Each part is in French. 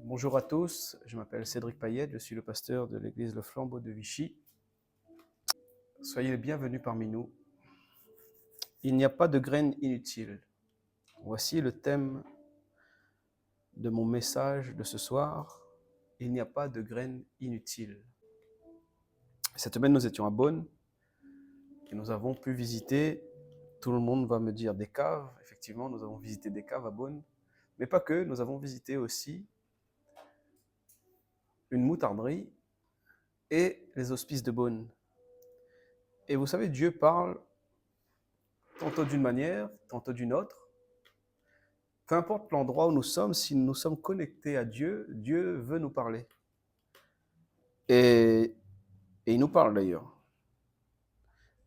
Bonjour à tous, je m'appelle Cédric Payette, je suis le pasteur de l'église Le Flambeau de Vichy. Soyez les bienvenus parmi nous. Il n'y a pas de graines inutiles. Voici le thème de mon message de ce soir. Il n'y a pas de graines inutiles. Cette semaine, nous étions à Beaune et nous avons pu visiter, tout le monde va me dire des caves. Effectivement, nous avons visité des caves à Beaune, mais pas que, nous avons visité aussi une moutarderie et les hospices de Beaune. Et vous savez, Dieu parle tantôt d'une manière, tantôt d'une autre. Peu importe l'endroit où nous sommes, si nous sommes connectés à Dieu, Dieu veut nous parler. Et il nous parle d'ailleurs.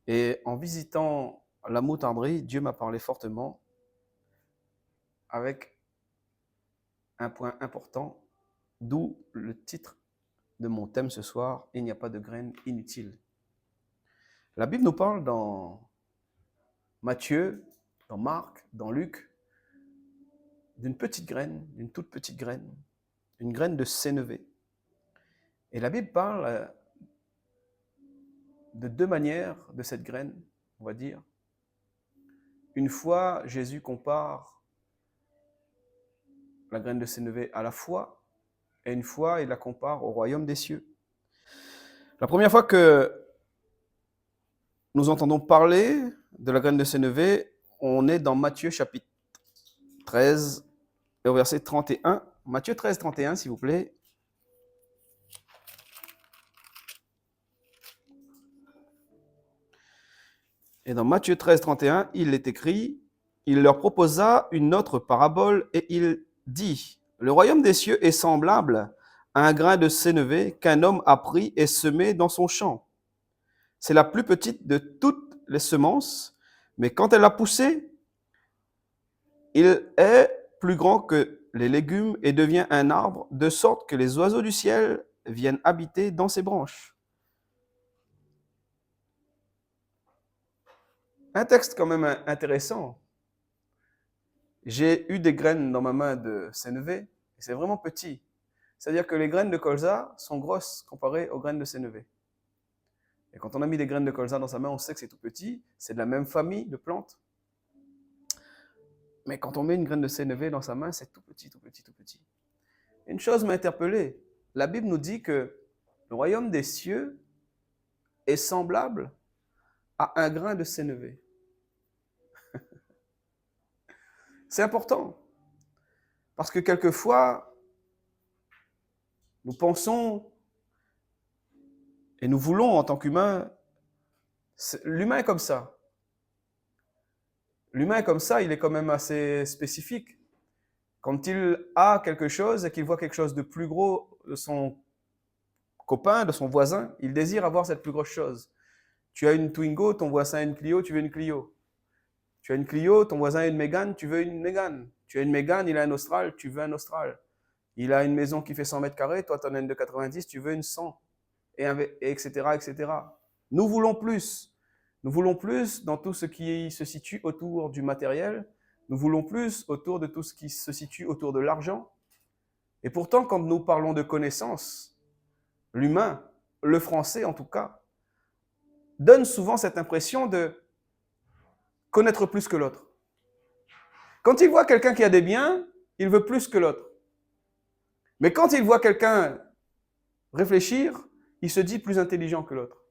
Et en visitant la moutarderie, Dieu m'a parlé fortement avec un point important, d'où le titre de mon thème ce soir, il n'y a pas de graines inutiles. La Bible nous parle dans Matthieu, dans Marc, dans Luc, d'une petite graine, d'une toute petite graine, une graine de sénévé. Et la Bible parle de deux manières de cette graine, on va dire. Une fois, Jésus compare la graine de sénévé à la foi, et une fois, il la compare au royaume des cieux. La première fois que nous entendons parler de la graine de sénévé, on est dans Matthieu chapitre 13, au verset 31. Matthieu 13, 31, s'il vous plaît. Et dans Matthieu 13, 31, il est écrit, il leur proposa une autre parabole et il dit, le royaume des cieux est semblable à un grain de sénévé qu'un homme a pris et semé dans son champ. C'est la plus petite de toutes les semences, mais quand elle a poussé, il est plus grand que les légumes et devient un arbre, de sorte que les oiseaux du ciel viennent habiter dans ses branches. Un texte quand même intéressant. J'ai eu des graines dans ma main de sénévé, et c'est vraiment petit. C'est-à-dire que les graines de colza sont grosses comparées aux graines de sénévé. Et quand on a mis des graines de colza dans sa main, on sait que c'est tout petit, c'est de la même famille de plantes. Mais quand on met une graine de sénévé dans sa main, c'est tout petit, tout petit, tout petit. Une chose m'a interpellé. La Bible nous dit que le royaume des cieux est semblable à un grain de sénévé. C'est important. Parce que quelquefois, nous pensons et nous voulons en tant qu'humains, l'humain est comme ça. L'humain est comme ça, il est quand même assez spécifique. Quand il a quelque chose et qu'il voit quelque chose de plus gros de son copain, de son voisin, il désire avoir cette plus grosse chose. Tu as une Twingo, ton voisin a une Clio, tu veux une Clio. Tu as une Clio, ton voisin a une Mégane, tu veux une Mégane. Tu as une Mégane, il a un Austral, tu veux un Austral. Il a une maison qui fait 100 mètres carrés, toi tu en as une de 90, tu veux une 100, et etc., etc. Nous voulons plus. Nous voulons plus dans tout ce qui se situe autour du matériel. Nous voulons plus autour de tout ce qui se situe autour de l'argent. Et pourtant, quand nous parlons de connaissance, l'humain, le français en tout cas, donne souvent cette impression de connaître plus que l'autre. Quand il voit quelqu'un qui a des biens, il veut plus que l'autre. Mais quand il voit quelqu'un réfléchir, il se dit plus intelligent que l'autre.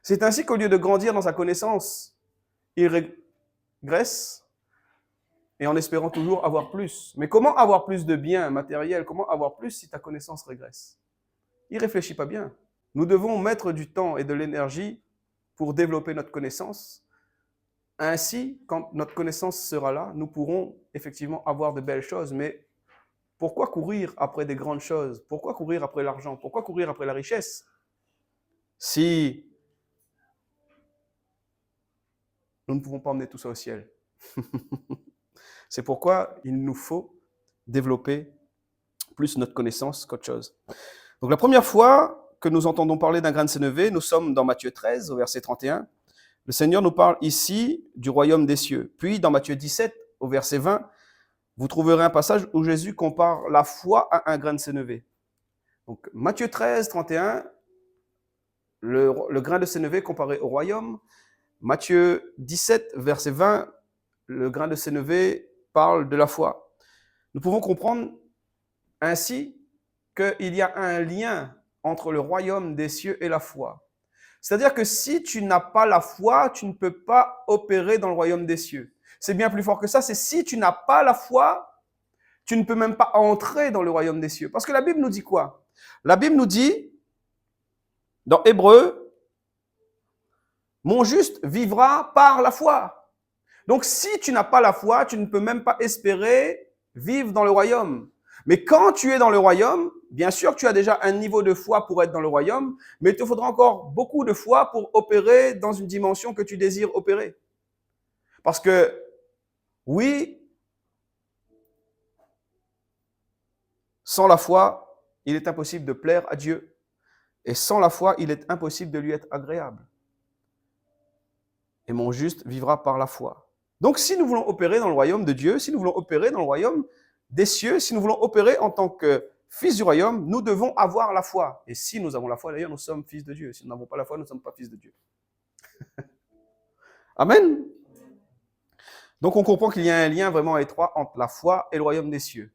C'est ainsi qu'au lieu de grandir dans sa connaissance, il régresse et en espérant toujours avoir plus. Mais comment avoir plus de biens matériels? Comment avoir plus si ta connaissance régresse? Il ne réfléchit pas bien. Nous devons mettre du temps et de l'énergie pour développer notre connaissance. Ainsi, quand notre connaissance sera là, nous pourrons effectivement avoir de belles choses. Mais pourquoi courir après des grandes choses? Pourquoi courir après l'argent? Pourquoi courir après la richesse? Si nous ne pouvons pas emmener tout ça au ciel. C'est pourquoi il nous faut développer plus notre connaissance qu'autre chose. Donc la première fois que nous entendons parler d'un grain de sénévé, nous sommes dans Matthieu 13, au verset 31. Le Seigneur nous parle ici du royaume des cieux. Puis dans Matthieu 17, au verset 20, vous trouverez un passage où Jésus compare la foi à un grain de sénévé. Donc, Matthieu 13, 31, le grain de sénévé comparé au royaume. Matthieu 17, verset 20, le grain de sénévé parle de la foi. Nous pouvons comprendre ainsi qu'il y a un lien entre le royaume des cieux et la foi. C'est-à-dire que si tu n'as pas la foi, tu ne peux pas opérer dans le royaume des cieux. C'est bien plus fort que ça, c'est si tu n'as pas la foi, tu ne peux même pas entrer dans le royaume des cieux. Parce que la Bible nous dit quoi? La Bible nous dit, dans Hébreu, mon juste vivra par la foi. Donc si tu n'as pas la foi, tu ne peux même pas espérer vivre dans le royaume. Mais quand tu es dans le royaume, bien sûr que tu as déjà un niveau de foi pour être dans le royaume, mais il te faudra encore beaucoup de foi pour opérer dans une dimension que tu désires opérer. Parce que, oui, sans la foi, il est impossible de plaire à Dieu. Et sans la foi, il est impossible de lui être agréable. Et mon juste vivra par la foi. Donc si nous voulons opérer dans le royaume de Dieu, si nous voulons opérer dans le royaume des cieux, si nous voulons opérer en tant que fils du royaume, nous devons avoir la foi. Et si nous avons la foi, d'ailleurs, nous sommes fils de Dieu. Si nous n'avons pas la foi, nous ne sommes pas fils de Dieu. Amen. Donc on comprend qu'il y a un lien vraiment étroit entre la foi et le royaume des cieux.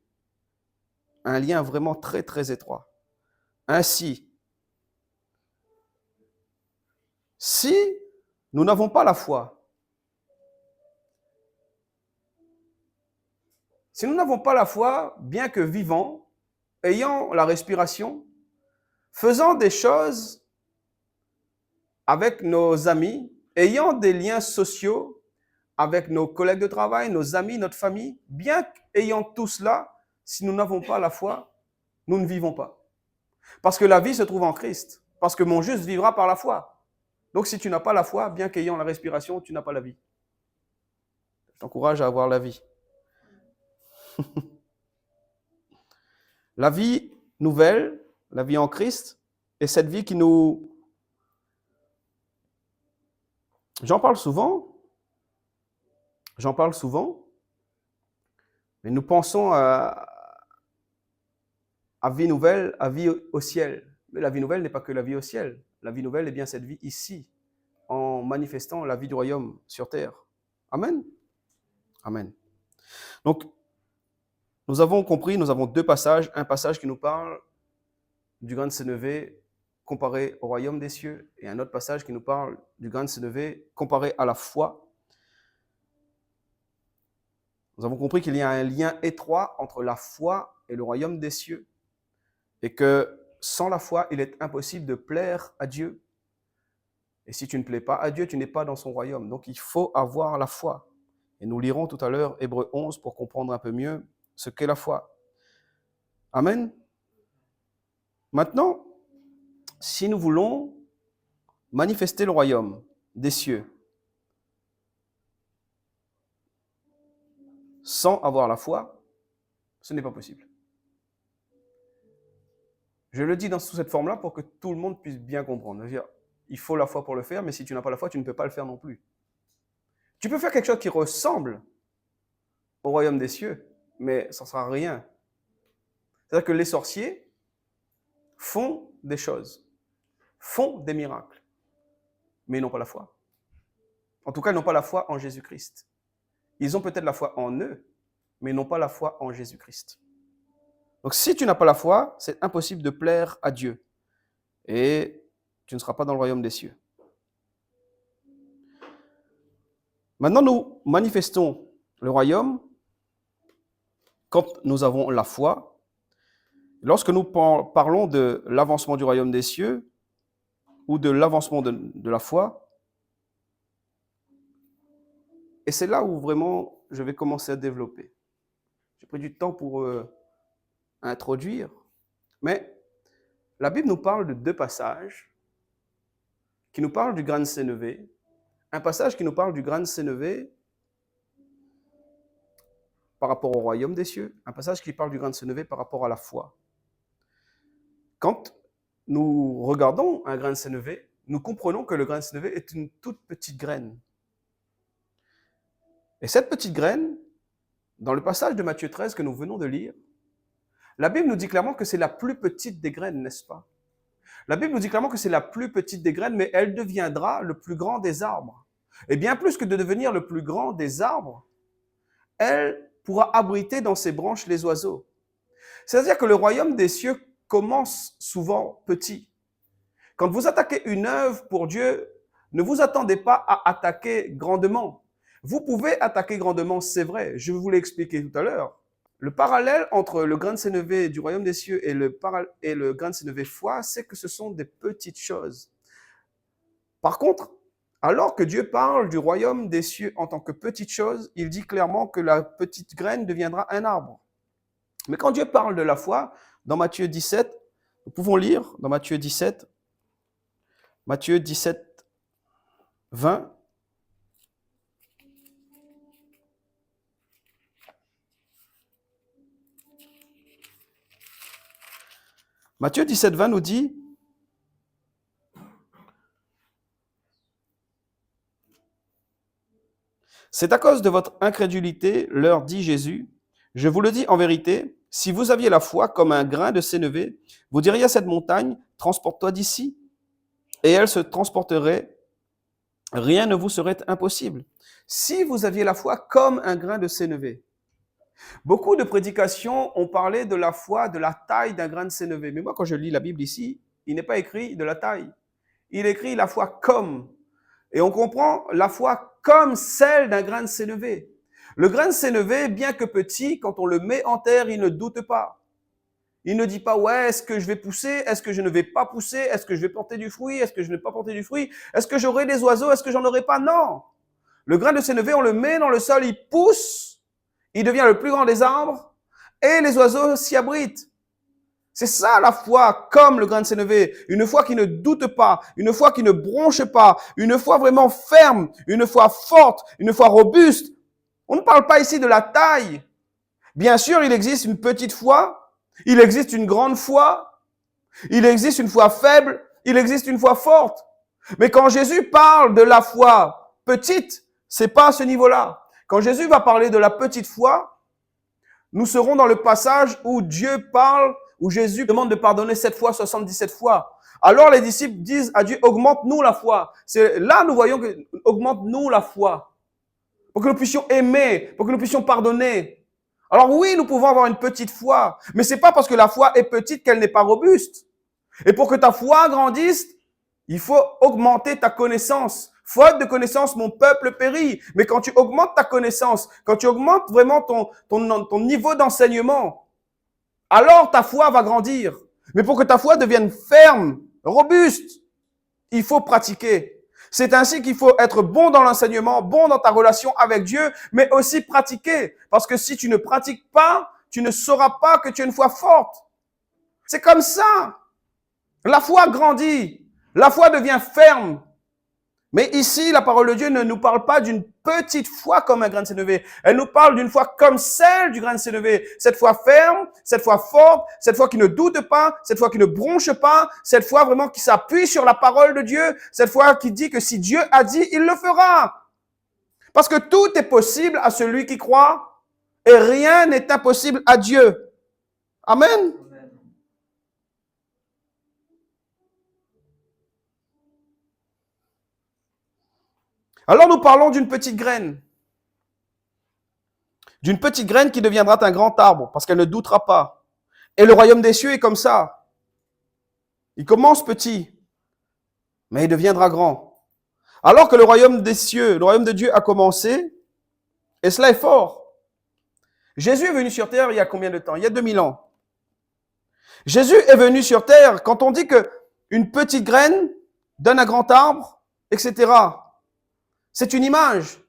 Un lien vraiment très, très étroit. Ainsi, si nous n'avons pas la foi, si nous n'avons pas la foi, bien que vivants, ayant la respiration, faisant des choses avec nos amis, ayant des liens sociaux avec nos collègues de travail, nos amis, notre famille, bien qu'ayant tout cela, si nous n'avons pas la foi, nous ne vivons pas. Parce que la vie se trouve en Christ. Parce que mon juste vivra par la foi. Donc si tu n'as pas la foi, bien qu'ayant la respiration, tu n'as pas la vie. Je t'encourage à avoir la vie. La vie nouvelle, la vie en Christ, est cette vie qui nous... J'en parle souvent, mais nous pensons à vie nouvelle, à vie au ciel. Mais la vie nouvelle n'est pas que la vie au ciel. La vie nouvelle est bien cette vie ici, en manifestant la vie du royaume sur terre. Amen. Amen. Donc, nous avons compris, nous avons deux passages. Un passage qui nous parle du grain de sénévé comparé au royaume des cieux, et un autre passage qui nous parle du grain de sénévé comparé à la foi. Nous avons compris qu'il y a un lien étroit entre la foi et le royaume des cieux, et que sans la foi, il est impossible de plaire à Dieu. Et si tu ne plais pas à Dieu, tu n'es pas dans son royaume. Donc il faut avoir la foi. Et nous lirons tout à l'heure Hébreux 11 pour comprendre un peu mieux ce qu'est la foi. Amen. Maintenant, si nous voulons manifester le royaume des cieux sans avoir la foi, ce n'est pas possible. Je le dis sous cette forme-là pour que tout le monde puisse bien comprendre. C'est-à-dire, il faut la foi pour le faire, mais si tu n'as pas la foi, tu ne peux pas le faire non plus. Tu peux faire quelque chose qui ressemble au royaume des cieux, mais ça ne sera rien. C'est-à-dire que les sorciers font des choses, font des miracles, mais ils n'ont pas la foi. En tout cas, ils n'ont pas la foi en Jésus-Christ. Ils ont peut-être la foi en eux, mais ils n'ont pas la foi en Jésus-Christ. Donc si tu n'as pas la foi, c'est impossible de plaire à Dieu. Et tu ne seras pas dans le royaume des cieux. Maintenant, nous manifestons le royaume quand nous avons la foi. Lorsque nous parlons de l'avancement du royaume des cieux ou de l'avancement de la foi, et c'est là où vraiment je vais commencer à développer. J'ai pris du temps pour introduire, mais la Bible nous parle de deux passages qui nous parlent du grain de sénévé. Un passage qui nous parle du grain de sénévé par rapport au royaume des cieux, un passage qui parle du grain de sénévé par rapport à la foi. Quand nous regardons un grain de sénévé, nous comprenons que le grain de sénévé est une toute petite graine. Et cette petite graine dans le passage de Matthieu 13 que nous venons de lire, la Bible nous dit clairement que c'est la plus petite des graines, n'est-ce pas? La Bible nous dit clairement que c'est la plus petite des graines, mais elle deviendra le plus grand des arbres. Et bien plus que de devenir le plus grand des arbres, elle pourra abriter dans ses branches les oiseaux. C'est-à-dire que le royaume des cieux commence souvent petit. Quand vous attaquez une œuvre pour Dieu, ne vous attendez pas à attaquer grandement. Vous pouvez attaquer grandement, c'est vrai. Je vous l'ai expliqué tout à l'heure. Le parallèle entre le grain de sénévé du royaume des cieux et le grain de sénévé foi, c'est que ce sont des petites choses. Par contre, alors que Dieu parle du royaume des cieux en tant que petite chose, il dit clairement que la petite graine deviendra un arbre. Mais quand Dieu parle de la foi, dans Matthieu 17, nous pouvons lire dans Matthieu 17, 20. Matthieu 17, 20 nous dit, « C'est à cause de votre incrédulité, leur dit Jésus, je vous le dis en vérité, si vous aviez la foi comme un grain de sénévé, vous diriez à cette montagne, transporte-toi d'ici, et elle se transporterait, rien ne vous serait impossible. » Si vous aviez la foi comme un grain de sénévé. Beaucoup de prédications ont parlé de la foi, de la taille d'un grain de sénévé. Mais moi, quand je lis la Bible ici, il n'est pas écrit de la taille. Il est écrit la foi comme. Et on comprend la foi comme celle d'un grain de sénévé. Le grain de sénévé, bien que petit, quand on le met en terre, il ne doute pas. Il ne dit pas, ouais, est-ce que je vais pousser? Est-ce que je ne vais pas pousser? Est-ce que je vais porter du fruit? Est-ce que je ne vais pas porter du fruit? Est-ce que j'aurai des oiseaux? Est-ce que j'en aurai pas? Non. Le grain de sénévé, on le met dans le sol, il pousse. Il devient le plus grand des arbres et les oiseaux s'y abritent. C'est ça la foi, comme le grain de sénévé. Une foi qui ne doute pas, une foi qui ne bronche pas, une foi vraiment ferme, une foi forte, une foi robuste. On ne parle pas ici de la taille. Bien sûr, il existe une petite foi, il existe une grande foi, il existe une foi faible, il existe une foi forte. Mais quand Jésus parle de la foi petite, c'est pas à ce niveau-là. Quand Jésus va parler de la petite foi, nous serons dans le passage où Dieu parle, où Jésus demande de pardonner 7 fois, 77 fois. Alors les disciples disent à Dieu, augmente-nous la foi. C'est là nous voyons que augmente-nous la foi. Pour que nous puissions aimer, pour que nous puissions pardonner. Alors oui, nous pouvons avoir une petite foi, mais c'est pas parce que la foi est petite qu'elle n'est pas robuste. Et pour que ta foi grandisse, il faut augmenter ta connaissance. Faute de connaissance, mon peuple périt. Mais quand tu augmentes ta connaissance, quand tu augmentes vraiment ton niveau d'enseignement, alors ta foi va grandir. Mais pour que ta foi devienne ferme, robuste, il faut pratiquer. C'est ainsi qu'il faut être bon dans l'enseignement, bon dans ta relation avec Dieu, mais aussi pratiquer. Parce que si tu ne pratiques pas, tu ne sauras pas que tu as une foi forte. C'est comme ça. La foi grandit. La foi devient ferme. Mais ici, la parole de Dieu ne nous parle pas d'une petite foi comme un grain de sénévé. Elle nous parle d'une foi comme celle du grain de sénévé. Cette foi ferme, cette foi forte, cette foi qui ne doute pas, cette foi qui ne bronche pas, cette foi vraiment qui s'appuie sur la parole de Dieu, cette foi qui dit que si Dieu a dit, il le fera. Parce que tout est possible à celui qui croit et rien n'est impossible à Dieu. Amen. Alors nous parlons d'une petite graine. D'une petite graine qui deviendra un grand arbre, parce qu'elle ne doutera pas. Et le royaume des cieux est comme ça. Il commence petit, mais il deviendra grand. Alors que le royaume des cieux, le royaume de Dieu a commencé, et cela est fort. Jésus est venu sur terre il y a combien de temps? Il y a 2000 ans. Jésus est venu sur terre quand on dit que une petite graine donne un grand arbre, etc. C'est une image.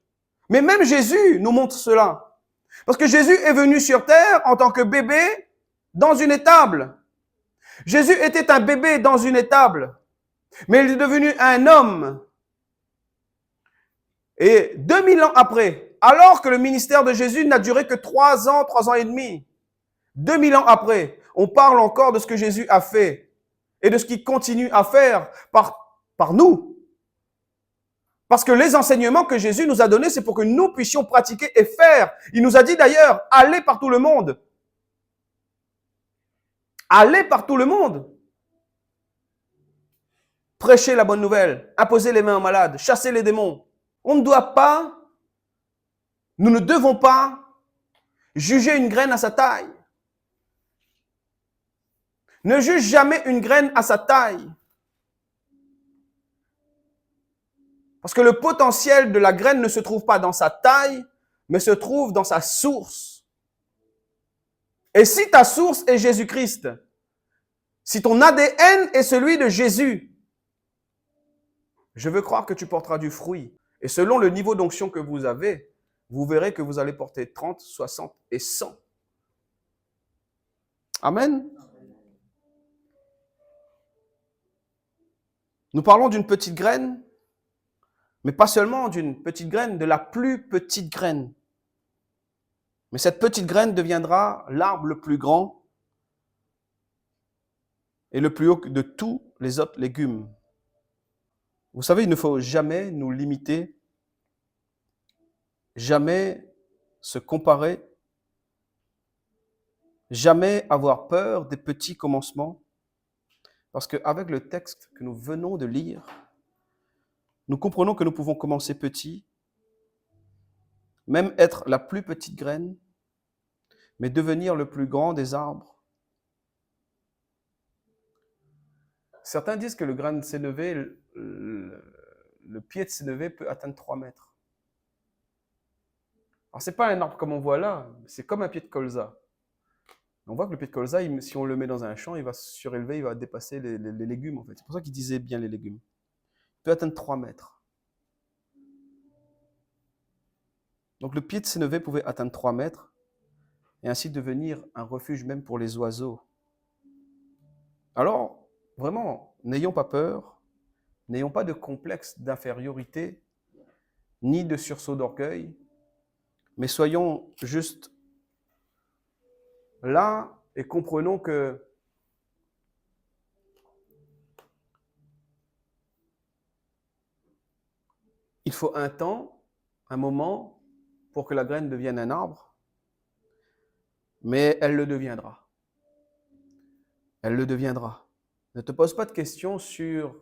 Mais même Jésus nous montre cela. Parce que Jésus est venu sur terre en tant que bébé dans une étable. Jésus était un bébé dans une étable. Mais il est devenu un homme. Et 2000 ans après, alors que le ministère de Jésus n'a duré que 3 ans et demi, 2000 ans après, on parle encore de ce que Jésus a fait et de ce qu'il continue à faire par nous. Parce que les enseignements que Jésus nous a donnés, c'est pour que nous puissions pratiquer et faire. Il nous a dit d'ailleurs, allez par tout le monde. Allez par tout le monde. Prêchez la bonne nouvelle, imposez les mains aux malades, chassez les démons. On ne doit pas, nous ne devons pas juger une graine à sa taille. Ne juge jamais une graine à sa taille. Parce que le potentiel de la graine ne se trouve pas dans sa taille, mais se trouve dans sa source. Et si ta source est Jésus-Christ, si ton ADN est celui de Jésus, je veux croire que tu porteras du fruit. Et selon le niveau d'onction que vous avez, vous verrez que vous allez porter 30, 60 et 100. Amen. Nous parlons d'une petite graine, mais pas seulement d'une petite graine, de la plus petite graine. Mais cette petite graine deviendra l'arbre le plus grand et le plus haut de tous les autres légumes. Vous savez, il ne faut jamais nous limiter, jamais se comparer, jamais avoir peur des petits commencements, parce qu'avec le texte que nous venons de lire, nous comprenons que nous pouvons commencer petit, même être la plus petite graine, mais devenir le plus grand des arbres. Certains disent que le grain de sénévé, le pied de sénévé peut atteindre 3 mètres. Alors, ce n'est pas un arbre comme on voit là, c'est comme un pied de colza. On voit que le pied de colza, si on le met dans un champ, il va se surélever, il va dépasser les légumes en fait. C'est pour ça qu'il disait bien les légumes. Il peut atteindre 3 mètres. Donc le pied de sénévé pouvait atteindre 3 mètres et ainsi devenir un refuge même pour les oiseaux. Alors, vraiment, n'ayons pas peur, n'ayons pas de complexe d'infériorité, ni de sursaut d'orgueil, mais soyons juste là et comprenons que il faut un temps, un moment, pour que la graine devienne un arbre, mais elle le deviendra. Elle le deviendra. Ne te pose pas de questions sur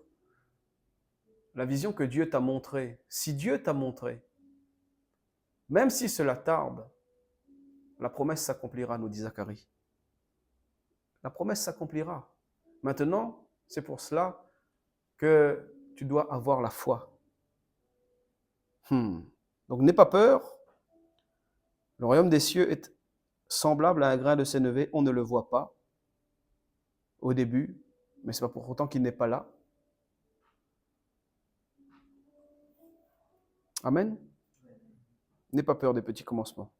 la vision que Dieu t'a montrée. Si Dieu t'a montré, même si cela tarde, la promesse s'accomplira, nous dit Zacharie. La promesse s'accomplira. Maintenant, c'est pour cela que tu dois avoir la foi. Donc n'aie pas peur. Le royaume des cieux est semblable à un grain de sénévé. On ne le voit pas au début, mais ce n'est pas pour autant qu'il n'est pas là. Amen. N'aie pas peur des petits commencements.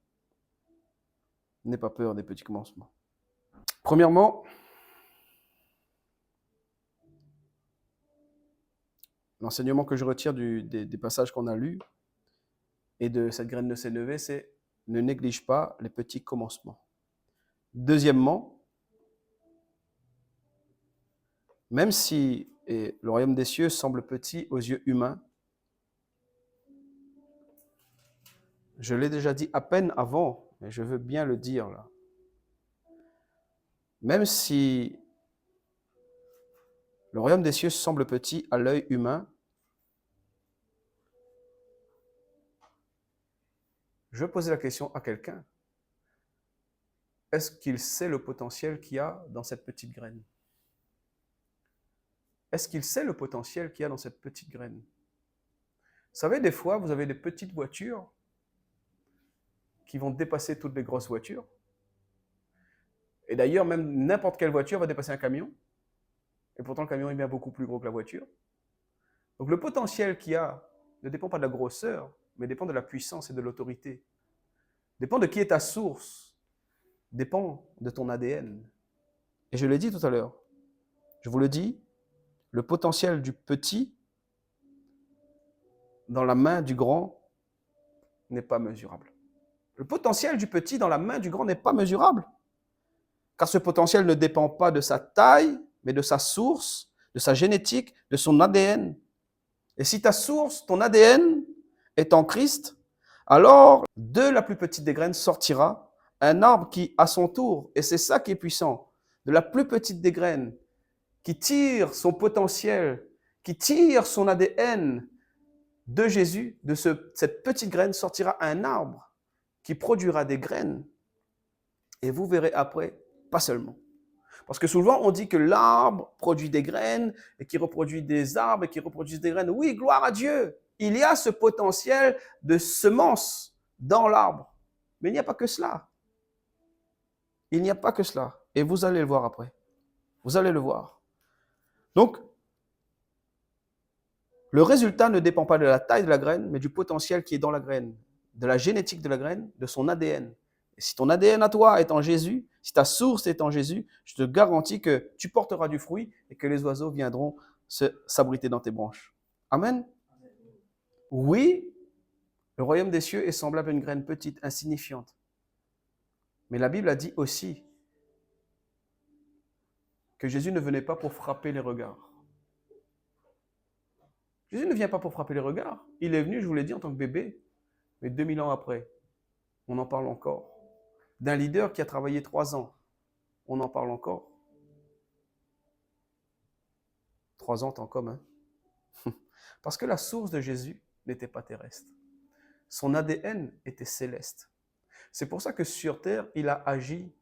N'aie pas peur des petits commencements. Premièrement, l'enseignement que je retire des passages qu'on a lus et de cette graine de sénévé, c'est ne néglige pas les petits commencements. Deuxièmement, même si le royaume des cieux semble petit aux yeux humains, je l'ai déjà dit à peine avant, mais je veux bien le dire là. Même si le royaume des cieux semble petit à l'œil humain, je vais poser la question à quelqu'un. Est-ce qu'il sait le potentiel qu'il y a dans cette petite graine? Est-ce qu'il sait le potentiel qu'il y a dans cette petite graine? Vous savez, des fois, vous avez des petites voitures qui vont dépasser toutes les grosses voitures. Et d'ailleurs, même n'importe quelle voiture va dépasser un camion. Et pourtant, le camion est bien beaucoup plus gros que la voiture. Donc le potentiel qu'il y a ne dépend pas de la grosseur, mais dépend de la puissance et de l'autorité. Dépend de qui est ta source. Dépend de ton ADN. Et je l'ai dit tout à l'heure. Je vous le dis, le potentiel du petit dans la main du grand n'est pas mesurable. Le potentiel du petit dans la main du grand n'est pas mesurable. Car ce potentiel ne dépend pas de sa taille, mais de sa source, de sa génétique, de son ADN. Et si ta source, ton ADN est en Christ, alors de la plus petite des graines sortira un arbre qui, à son tour, et c'est ça qui est puissant, de la plus petite des graines, qui tire son potentiel, qui tire son ADN de Jésus, de cette petite graine sortira un arbre qui produira des graines. Et vous verrez après, pas seulement. Parce que souvent, on dit que l'arbre produit des graines et qui reproduit des arbres et qui reproduisent des graines. Oui, gloire à Dieu. Il y a ce potentiel de semence dans l'arbre. Mais il n'y a pas que cela. Il n'y a pas que cela. Et vous allez le voir après. Vous allez le voir. Donc, le résultat ne dépend pas de la taille de la graine, mais du potentiel qui est dans la graine, de la génétique de la graine, de son ADN. Et si ton ADN à toi est en Jésus, si ta source est en Jésus, je te garantis que tu porteras du fruit et que les oiseaux viendront s'abriter dans tes branches. Amen. Oui, le royaume des cieux est semblable à une graine petite, insignifiante. Mais la Bible a dit aussi que Jésus ne venait pas pour frapper les regards. Jésus ne vient pas pour frapper les regards. Il est venu, je vous l'ai dit, en tant que bébé, mais 2000 ans après, on en parle encore. D'un leader qui a travaillé 3 ans, on en parle encore. 3 ans, tant comme, hein. Parce que la source de Jésus n'était pas terrestre. Son ADN était céleste. C'est pour ça que sur terre, il a agi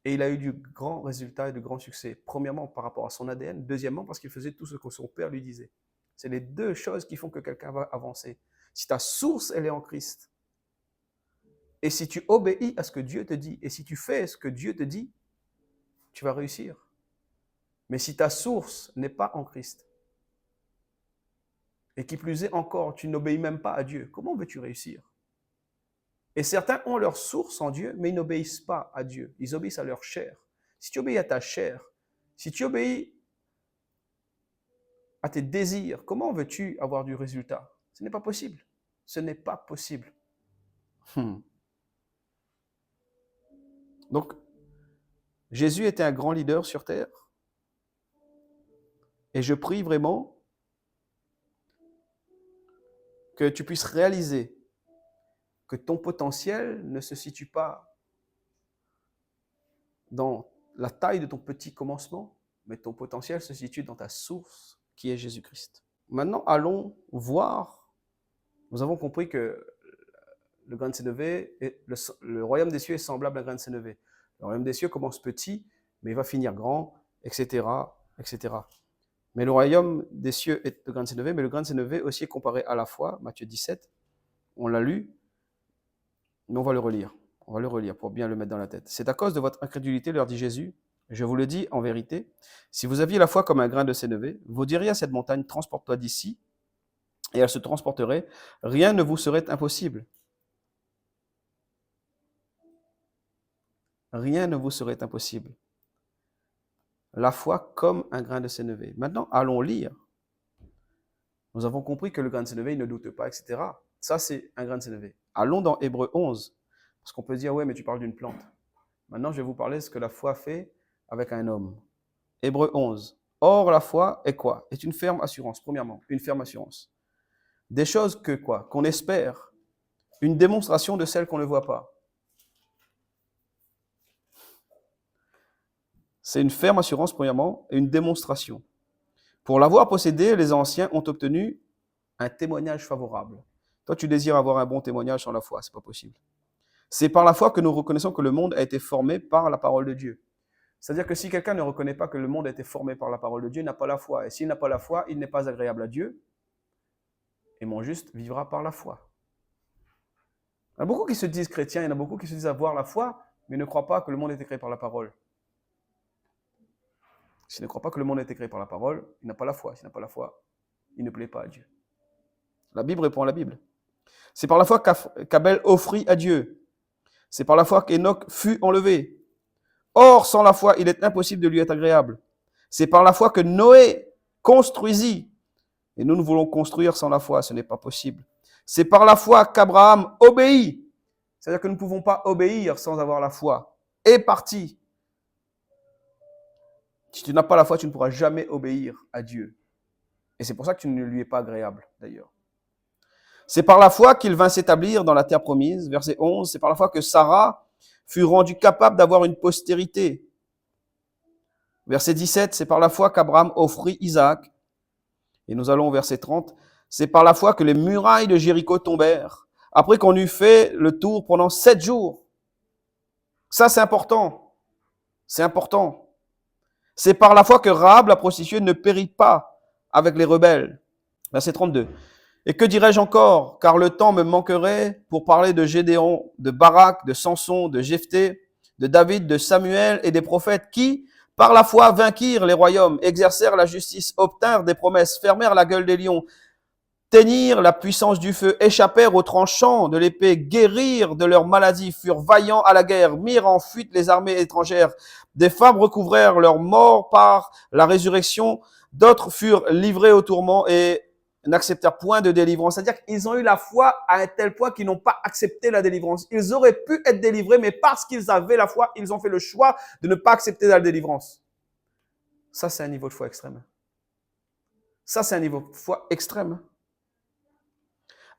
et il a eu du grand résultat et de grand succès. Premièrement, par rapport à son ADN. Deuxièmement, parce qu'il faisait tout ce que son père lui disait. C'est les deux choses qui font que quelqu'un va avancer. Si ta source, elle est en Christ, et si tu obéis à ce que Dieu te dit, et si tu fais ce que Dieu te dit, tu vas réussir. Mais si ta source n'est pas en Christ, et qui plus est encore, tu n'obéis même pas à Dieu, comment veux-tu réussir? Et certains ont leur source en Dieu, mais ils n'obéissent pas à Dieu. Ils obéissent à leur chair. Si tu obéis à ta chair, si tu obéis à tes désirs, comment veux-tu avoir du résultat? Ce n'est pas possible. Ce n'est pas possible. Donc, Jésus était un grand leader sur terre. Et je prie vraiment que tu puisses réaliser que ton potentiel ne se situe pas dans la taille de ton petit commencement, mais ton potentiel se situe dans ta source qui est Jésus-Christ. Maintenant, allons voir. Nous avons compris que le grain de sénévé, le royaume des cieux est semblable à un grain de sénévé. Le royaume des cieux commence petit, mais il va finir grand, etc., etc. Mais le royaume des cieux est le grain de sénévé, mais le grain de sénévé aussi est comparé à la foi, Matthieu 17. On l'a lu, mais on va le relire. On va le relire pour bien le mettre dans la tête. C'est à cause de votre incrédulité, leur dit Jésus. Je vous le dis en vérité, si vous aviez la foi comme un grain de sénévé, vous diriez à cette montagne, transporte-toi d'ici, et elle se transporterait. Rien ne vous serait impossible. Rien ne vous serait impossible. La foi comme un grain de sénévé. Maintenant, allons lire. Nous avons compris que le grain de sénévé, il ne doute pas, etc. Ça, c'est un grain de sénévé. Allons dans Hébreux 11, parce qu'on peut dire, ouais, mais tu parles d'une plante. Maintenant, je vais vous parler de ce que la foi fait avec un homme. Hébreux 11. Or, la foi est quoi? Est une ferme assurance, premièrement, une ferme assurance. Des choses que quoi? Qu'on espère. Une démonstration de celles qu'on ne voit pas. C'est une ferme assurance, premièrement, et une démonstration. Pour l'avoir possédé, les anciens ont obtenu un témoignage favorable. Toi, tu désires avoir un bon témoignage sans la foi, ce n'est pas possible. C'est par la foi que nous reconnaissons que le monde a été formé par la parole de Dieu. C'est-à-dire que si quelqu'un ne reconnaît pas que le monde a été formé par la parole de Dieu, il n'a pas la foi. Et s'il n'a pas la foi, il n'est pas agréable à Dieu. Et mon juste vivra par la foi. Il y en a beaucoup qui se disent chrétiens, il y en a beaucoup qui se disent avoir la foi, mais ne croient pas que le monde a été créé par la parole. S'il ne croit pas que le monde a été créé par la parole, il n'a pas la foi. S'il n'a pas la foi, il ne plaît pas à Dieu. La Bible répond à la Bible. C'est par la foi qu'Abel offrit à Dieu. C'est par la foi qu'Enoch fut enlevé. Or, sans la foi, il est impossible de lui être agréable. C'est par la foi que Noé construisit. Et nous voulons construire sans la foi, ce n'est pas possible. C'est par la foi qu'Abraham obéit. C'est-à-dire que nous ne pouvons pas obéir sans avoir la foi. Et parti. Si tu n'as pas la foi, tu ne pourras jamais obéir à Dieu. Et c'est pour ça que tu ne lui es pas agréable, d'ailleurs. C'est par la foi qu'il vint s'établir dans la terre promise. Verset 11, c'est par la foi que Sarah fut rendue capable d'avoir une postérité. Verset 17, c'est par la foi qu'Abraham offrit Isaac. Et nous allons au verset 30. C'est par la foi que les murailles de Jéricho tombèrent, après qu'on eut fait le tour pendant 7 jours. Ça, c'est important. C'est important. C'est par la foi que Rahab, la prostituée, ne périt pas avec les rebelles. Verset 32. Et que dirais-je encore? Car le temps me manquerait pour parler de Gédéon, de Barak, de Samson, de Jephthé, de David, de Samuel et des prophètes qui, par la foi, vainquirent les royaumes, exercèrent la justice, obtinrent des promesses, fermèrent la gueule des lions, teignirent la puissance du feu, échappèrent aux tranchants de l'épée, guérirent de leurs maladies, furent vaillants à la guerre, mirent en fuite les armées étrangères. Des femmes recouvrèrent leur mort par la résurrection, d'autres furent livrés au tourment et n'acceptèrent point de délivrance. C'est-à-dire qu'ils ont eu la foi à un tel point qu'ils n'ont pas accepté la délivrance. Ils auraient pu être délivrés, mais parce qu'ils avaient la foi, ils ont fait le choix de ne pas accepter la délivrance. Ça, c'est un niveau de foi extrême. Ça, c'est un niveau de foi extrême.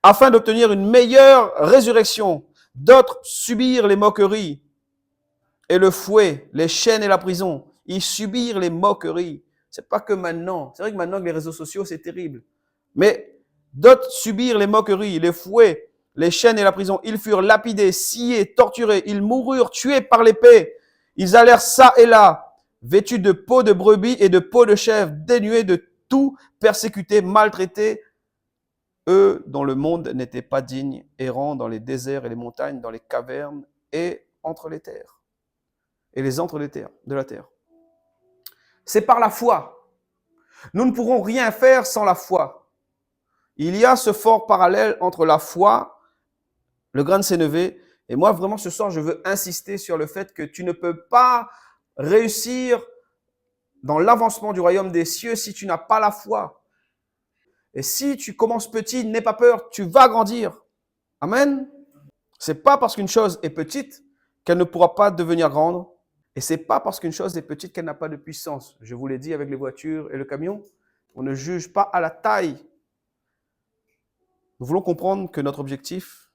Afin d'obtenir une meilleure résurrection, d'autres subirent les moqueries et le fouet, les chaînes et la prison. Ils subirent les moqueries. C'est pas que maintenant. C'est vrai que maintenant, avec les réseaux sociaux, c'est terrible. Mais d'autres subirent les moqueries, les fouets, les chaînes et la prison. Ils furent lapidés, sciés, torturés. Ils moururent, tués par l'épée. Ils allèrent ça et là, vêtus de peau de brebis et de peau de chèvre, dénués de tout, persécutés, maltraités. Eux dont le monde n'était pas digne, errant dans les déserts et les montagnes, dans les cavernes et entre les terres. Et les entre les terres, de la terre. C'est par la foi. Nous ne pourrons rien faire sans la foi. Il y a ce fort parallèle entre la foi, le grain de sénévé, et moi vraiment ce soir je veux insister sur le fait que tu ne peux pas réussir dans l'avancement du royaume des cieux si tu n'as pas la foi. Et si tu commences petit, n'aie pas peur, tu vas grandir. Amen. C'est pas parce qu'une chose est petite qu'elle ne pourra pas devenir grande. Et c'est pas parce qu'une chose est petite qu'elle n'a pas de puissance. Je vous l'ai dit avec les voitures et le camion, on ne juge pas à la taille. Nous voulons comprendre que notre objectif,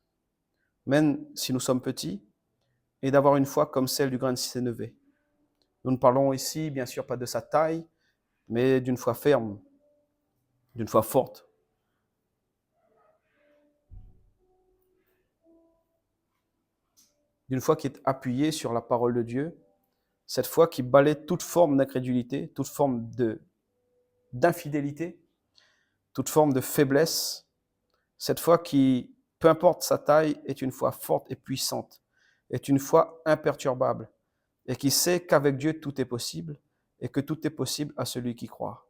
même si nous sommes petits, est d'avoir une foi comme celle du grain de sénévé. Nous ne parlons ici, bien sûr, pas de sa taille, mais d'une foi ferme, d'une foi forte. D'une foi qui est appuyée sur la parole de Dieu, cette foi qui balaie toute forme d'incrédulité, toute forme d'infidélité, toute forme de faiblesse. Cette foi qui, peu importe sa taille, est une foi forte et puissante, est une foi imperturbable et qui sait qu'avec Dieu tout est possible et que tout est possible à celui qui croit.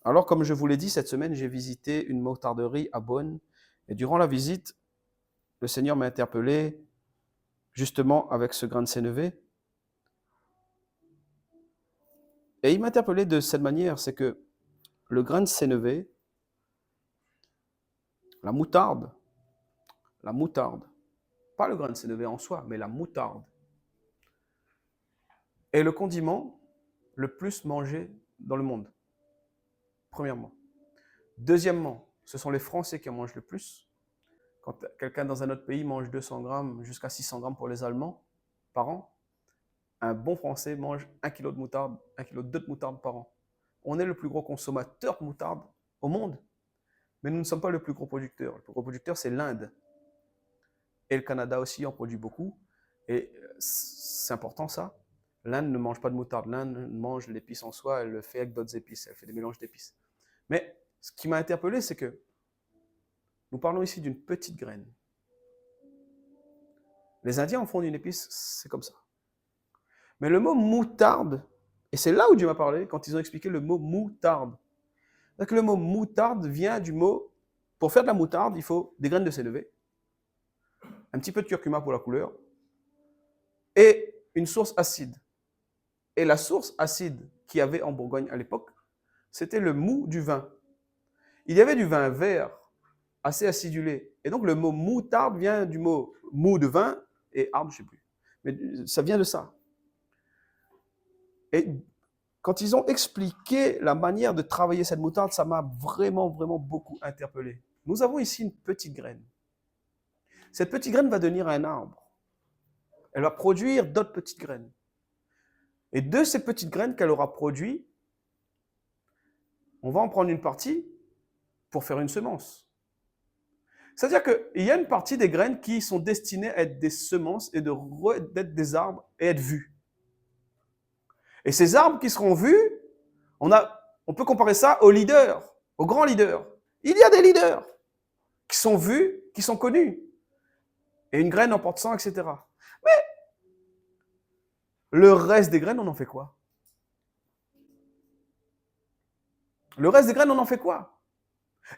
Alors, comme je vous l'ai dit, cette semaine, j'ai visité une motarderie à Beaune et durant la visite, le Seigneur m'a interpellé justement avec ce grain de sénévé. Et il m'a interpellé de cette manière, c'est que le grain de sénévé, la moutarde, pas le grain de sénévé en soi, mais la moutarde, est le condiment le plus mangé dans le monde, premièrement. Deuxièmement, ce sont les Français qui en mangent le plus. Quand quelqu'un dans un autre pays mange 200 grammes jusqu'à 600 grammes pour les Allemands par an, un bon Français mange 1 kg de moutarde, 1 kg de moutarde par an. On est le plus gros consommateur de moutarde au monde, mais nous ne sommes pas le plus gros producteur. Le plus gros producteur, c'est l'Inde. Et le Canada aussi en produit beaucoup. Et c'est important ça. L'Inde ne mange pas de moutarde. L'Inde mange l'épice en soi, elle le fait avec d'autres épices. Elle fait des mélanges d'épices. Mais ce qui m'a interpellé, c'est que nous parlons ici d'une petite graine. Les Indiens en font une épice, c'est comme ça. Mais le mot moutarde, et c'est là où Dieu m'a parlé, quand ils ont expliqué le mot moutarde. Donc le mot moutarde vient du mot, pour faire de la moutarde, il faut des graines de sénévé, un petit peu de curcuma pour la couleur, et une source acide. Et la source acide qu'il y avait en Bourgogne à l'époque, c'était le mou du vin. Il y avait du vin vert, assez acidulé. Et donc le mot moutarde vient du mot mou de vin et arde, je ne sais plus. Mais ça vient de ça. Et quand ils ont expliqué la manière de travailler cette moutarde, ça m'a vraiment, vraiment beaucoup interpellé. Nous avons ici une petite graine. Cette petite graine va devenir un arbre. Elle va produire d'autres petites graines. Et de ces petites graines qu'elle aura produites, on va en prendre une partie pour faire une semence. C'est-à-dire qu'il y a une partie des graines qui sont destinées à être des semences et d'être des arbres et être vus. Et ces arbres qui seront vus, on peut comparer ça aux leaders, aux grands leaders. Il y a des leaders qui sont vus, qui sont connus. Et une graine en porte 100, etc. Mais le reste des graines, on en fait quoi? Le reste des graines, on en fait quoi?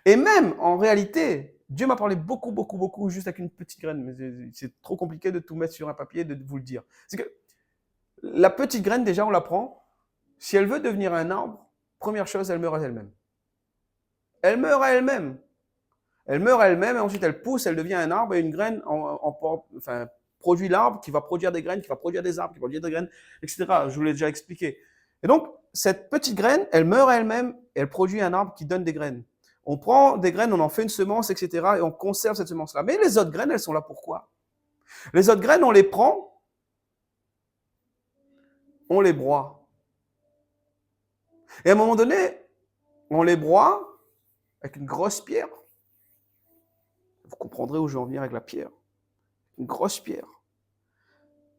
Et même, en réalité, Dieu m'a parlé beaucoup, beaucoup, beaucoup, juste avec une petite graine. Mais c'est trop compliqué de tout mettre sur un papier et de vous le dire. C'est que la petite graine, déjà, on la prend. Si elle veut devenir un arbre, première chose, elle meurt à elle-même. Elle meurt à elle-même. Elle meurt à elle-même et ensuite elle pousse, elle devient un arbre et une graine produit l'arbre qui va produire des graines, qui va produire des arbres, qui va produire des graines, etc. Je vous l'ai déjà expliqué. Et donc, cette petite graine, elle meurt à elle-même et elle produit un arbre qui donne des graines. On prend des graines, on en fait une semence, etc. et on conserve cette semence-là. Mais les autres graines, elles sont là pourquoi? Les autres graines, on les prend, on les broie. Et à un moment donné, on les broie avec une grosse pierre. Vous comprendrez où je vais en venir avec la pierre. Une grosse pierre.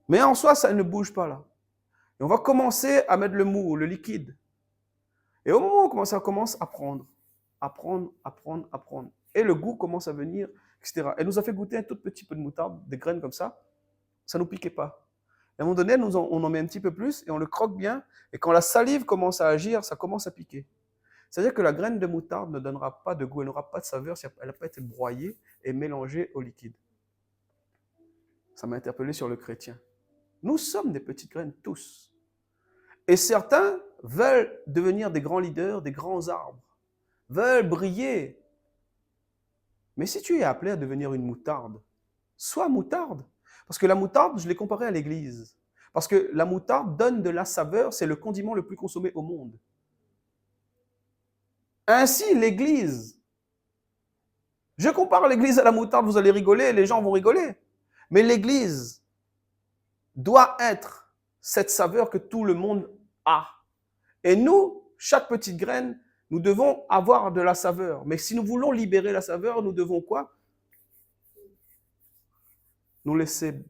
Mais en soi, ça ne bouge pas là. Et on va commencer à mettre le mou, le liquide. Et au moment où ça commence à prendre. Et le goût commence à venir, etc. Elle nous a fait goûter un tout petit peu de moutarde, des graines comme ça. Ça ne nous piquait pas. Et à un moment donné, on en met un petit peu plus et on le croque bien. Et quand la salive commence à agir, ça commence à piquer. C'est-à-dire que la graine de moutarde ne donnera pas de goût, elle n'aura pas de saveur si elle n'a pas été broyée et mélangée au liquide. Ça m'a interpellé sur le chrétien. Nous sommes des petites graines, tous. Et certains veulent devenir des grands leaders, des grands arbres, veulent briller. Mais si tu es appelé à devenir une moutarde, sois moutarde. Parce que la moutarde, je l'ai comparée à l'église. Parce que la moutarde donne de la saveur, c'est le condiment le plus consommé au monde. Ainsi, l'église. Je compare l'église à la moutarde, vous allez rigoler, les gens vont rigoler. Mais l'église doit être cette saveur que tout le monde a. Et nous, chaque petite graine, nous devons avoir de la saveur. Mais si nous voulons libérer la saveur, nous devons quoi? Nous laisser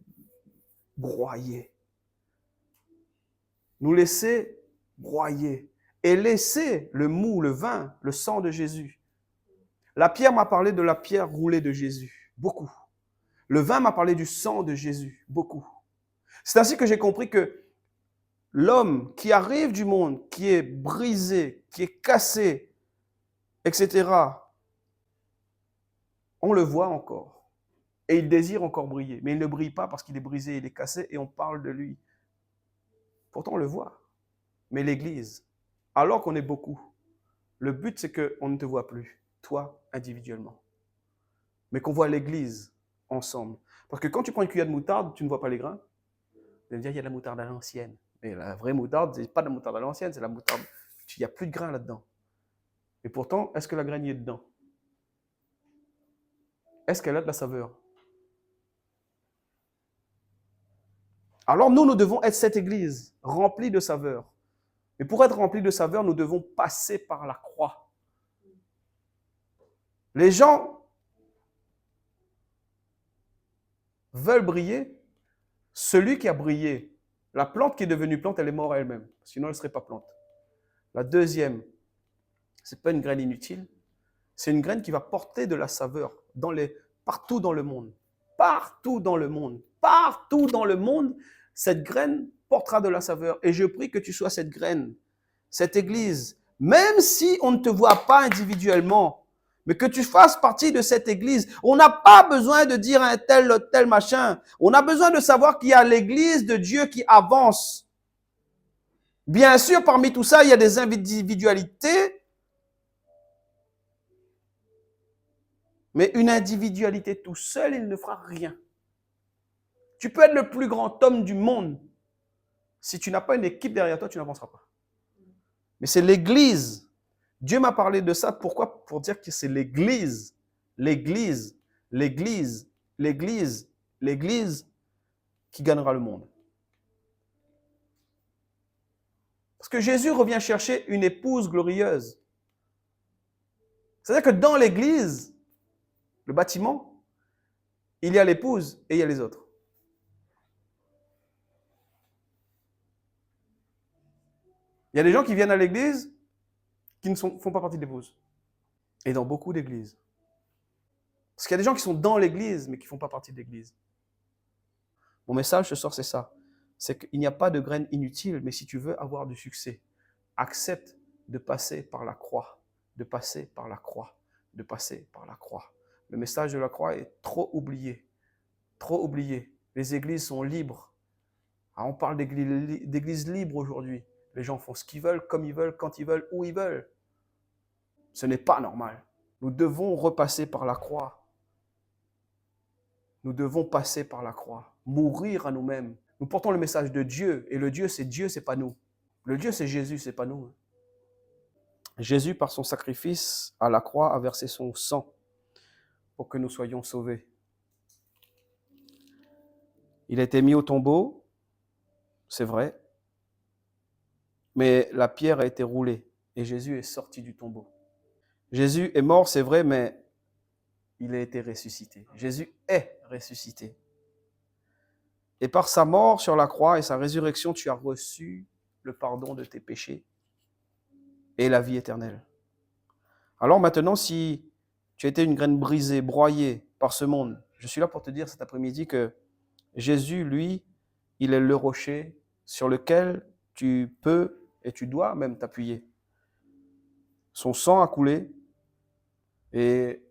broyer. Nous laisser broyer. Et laisser le mou, le vin, le sang de Jésus. La pierre m'a parlé de la pierre roulée de Jésus. Beaucoup. Le vin m'a parlé du sang de Jésus. Beaucoup. C'est ainsi que j'ai compris que l'homme qui arrive du monde, qui est brisé, qui est cassé, etc., on le voit encore. Et il désire encore briller. Mais il ne brille pas parce qu'il est brisé, il est cassé et on parle de lui. Pourtant, on le voit. Mais l'Église, alors qu'on est beaucoup, le but c'est qu'on ne te voit plus, toi individuellement. Mais qu'on voit l'Église ensemble. Parce que quand tu prends une cuillère de moutarde, tu ne vois pas les grains. Vous allez me dire, il y a de la moutarde à l'ancienne. Mais la vraie moutarde, ce n'est pas de la moutarde à l'ancienne, c'est la moutarde. Il n'y a plus de grains là-dedans. Et pourtant, est-ce que la graine y est dedans? Est-ce qu'elle a de la saveur? Alors nous devons être cette église remplie de saveur. Mais pour être remplie de saveur, nous devons passer par la croix. Les gens veulent briller. Celui qui a brillé, la plante qui est devenue plante, elle est morte à elle-même. Sinon, elle ne serait pas plante. La deuxième, ce n'est pas une graine inutile. C'est une graine qui va porter de la saveur partout dans le monde. Partout dans le monde. Partout dans le monde, cette graine portera de la saveur. Et je prie que tu sois cette graine, cette église, même si on ne te voit pas individuellement, mais que tu fasses partie de cette église. On n'a pas besoin de dire un tel machin. On a besoin de savoir qu'il y a l'église de Dieu qui avance. Bien sûr, parmi tout ça, il y a des individualités, mais une individualité tout seul, il ne fera rien. Tu peux être le plus grand homme du monde. Si tu n'as pas une équipe derrière toi, tu n'avanceras pas. Mais c'est l'Église. Dieu m'a parlé de ça. Pourquoi? Pour dire que c'est l'Église. L'Église. L'Église. L'Église. L'Église qui gagnera le monde. Parce que Jésus revient chercher une épouse glorieuse. C'est-à-dire que dans l'Église, le bâtiment, il y a l'épouse et il y a les autres. Il y a des gens qui viennent à l'église qui ne font pas partie de l'épouse. Et dans beaucoup d'églises. Parce qu'il y a des gens qui sont dans l'église, mais qui ne font pas partie de l'église. Mon message ce soir, c'est ça. C'est qu'il n'y a pas de graines inutiles, mais si tu veux avoir du succès, accepte de passer par la croix, de passer par la croix, de passer par la croix. Le message de la croix est trop oublié. Trop oublié. Les églises sont libres. Alors on parle d'églises libres aujourd'hui. Les gens font ce qu'ils veulent, comme ils veulent, quand ils veulent, où ils veulent. Ce n'est pas normal. Nous devons repasser par la croix. Nous devons passer par la croix. Mourir à nous-mêmes. Nous portons le message de Dieu. Et le Dieu, c'est pas nous. Le Dieu, c'est Jésus, c'est pas nous. Jésus, par son sacrifice à la croix, a versé son sang pour que nous soyons sauvés. Il a été mis au tombeau, c'est vrai, mais la pierre a été roulée et Jésus est sorti du tombeau. Jésus est mort, c'est vrai, mais il a été ressuscité. Jésus est ressuscité. Et par sa mort sur la croix et sa résurrection, tu as reçu le pardon de tes péchés et la vie éternelle. Alors maintenant, si tu as été une graine brisée, broyée par ce monde, je suis là pour te dire cet après-midi que Jésus, lui, il est le rocher sur lequel tu peux et tu dois même t'appuyer. Son sang a coulé et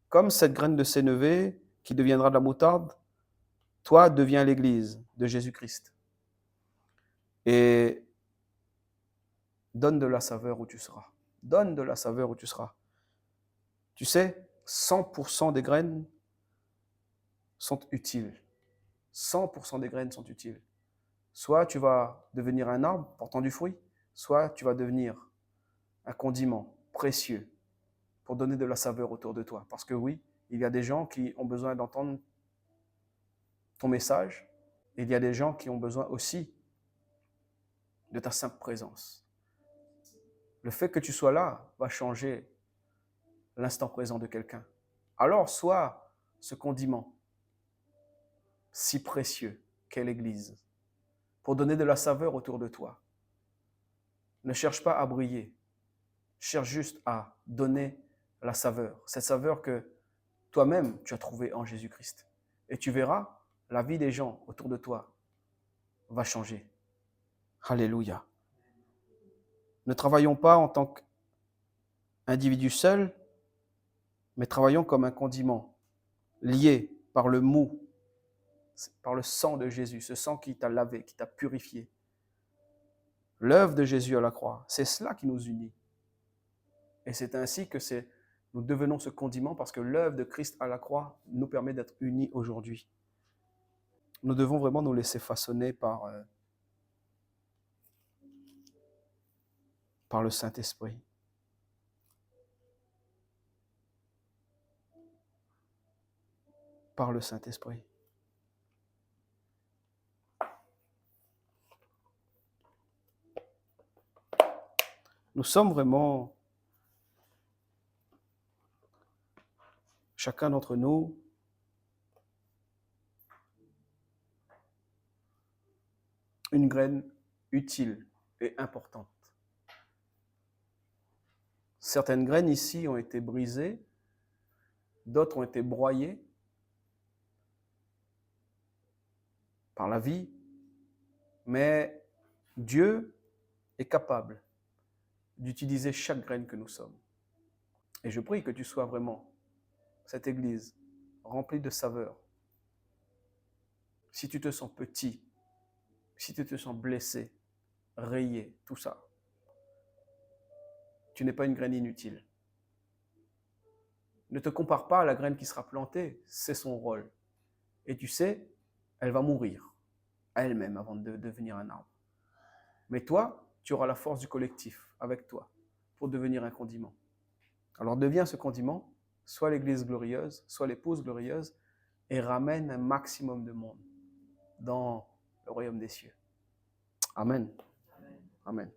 comme cette graine de sénévé qui deviendra de la moutarde, toi deviens l'Église de Jésus-Christ. Et donne de la saveur où tu seras. Donne de la saveur où tu seras. Tu sais, 100% des graines sont utiles. 100% des graines sont utiles. Soit tu vas devenir un arbre portant du fruit, soit tu vas devenir un condiment précieux pour donner de la saveur autour de toi. Parce que oui, il y a des gens qui ont besoin d'entendre ton message. Il y a des gens qui ont besoin aussi de ta simple présence. Le fait que tu sois là va changer l'instant présent de quelqu'un. Alors, sois ce condiment si précieux qu'est l'Église pour donner de la saveur autour de toi. Ne cherche pas à briller. Cherche juste à donner la saveur. Cette saveur que toi-même, tu as trouvée en Jésus-Christ. Et tu verras, la vie des gens autour de toi va changer. Alléluia. Ne travaillons pas en tant qu'individu seul, mais travaillons comme un condiment, lié par le mou, par le sang de Jésus, ce sang qui t'a lavé, qui t'a purifié. L'œuvre de Jésus à la croix, c'est cela qui nous unit. Et c'est ainsi que nous devenons ce condiment parce que l'œuvre de Christ à la croix nous permet d'être unis aujourd'hui. Nous devons vraiment nous laisser façonner par le Saint-Esprit. Par le Saint-Esprit. Nous sommes vraiment, chacun d'entre nous, une graine utile et importante. Certaines graines ici ont été brisées, d'autres ont été broyées par la vie, mais Dieu est capable d'utiliser chaque graine que nous sommes. Et je prie que tu sois vraiment cette Église remplie de saveur. Si tu te sens petit, si tu te sens blessé, rayé, tout ça, tu n'es pas une graine inutile. Ne te compare pas à la graine qui sera plantée, c'est son rôle. Et tu sais, elle va mourir à elle-même avant de devenir un arbre. Mais toi, tu auras la force du collectif avec toi pour devenir un condiment. Alors deviens ce condiment, sois l'église glorieuse, sois l'épouse glorieuse, et ramène un maximum de monde dans le royaume des cieux. Amen. Amen.